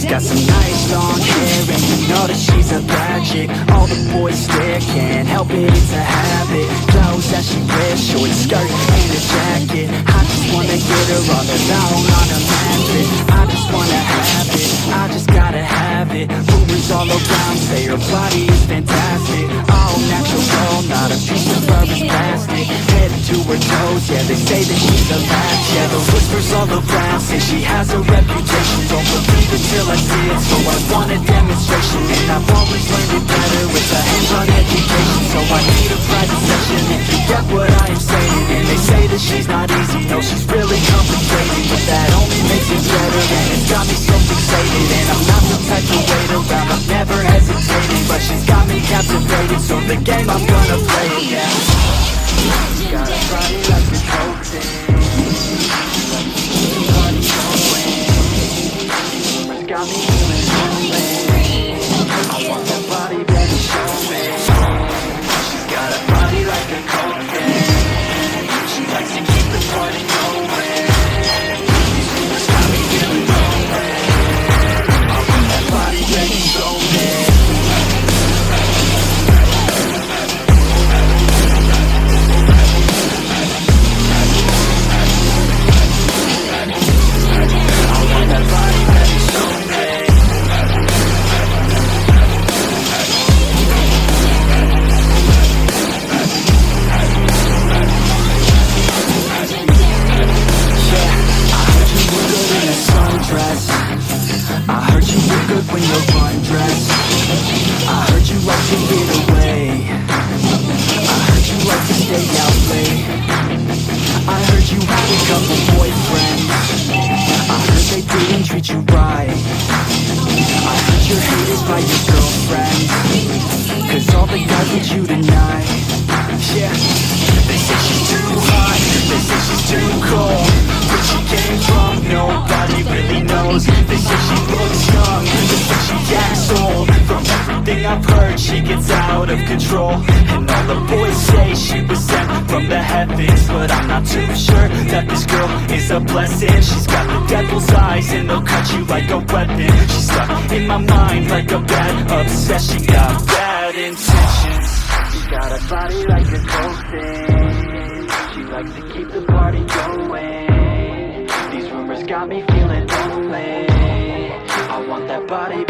got some nice long hair, and you know that she's a bad chick. All the boys stare, can't help it, it's a habit. Clothes that she wears, short skirt and a jacket. I just wanna get her all alone on a mattress. I just wanna have it, I just gotta have it. Rumors all around say her body is fantastic. All natural, not a piece of her is plastic. Headed to her toes, yeah, they say that she's a match. Yeah, the whispers all around say she has a reputation. Don't believe it till I see it, so I want a demonstration. And I've always learned it better with a hands-on education. So I need a private session if you get what I am saying. And they say that she's not easy, no, she's really complicated. But that only makes it better, and it's got me so fixated. And I'm not the type to wait around, I've never hesitated. But she's got me captivated, so the game I'm gonna play it, yeah. She's got a body like a cocaine. Got me feeling lonely. I want that body, baby, show me. She's got a body like a cocaine. She likes to keep the party going. These rumors got me feeling lonely. I want that body, baby, show me. I want that body, baby, show me. I heard you look good when you're undressed. I heard you like to get away. I heard you like to stay out late. I heard you had a couple boyfriends. I heard they didn't treat you right. I heard you're hated by your girlfriends, cause all the guys want you tonight. Yeah, they say she's too hot, they say she's too cold. Where she came from, nobody really knows. They say she looks young, they say she acts old. From everything I've heard, she gets out of control. And all the boys say she was sent from the heavens. But I'm not too sure that this girl is a blessing. She's got the devil's eyes and they'll cut you like a weapon. She's stuck in my mind like a bad obsession. Got bad intentions. She's got a body like a cocaine. She likes to keep the party going. These rumors got me feeling lonely. I want that body,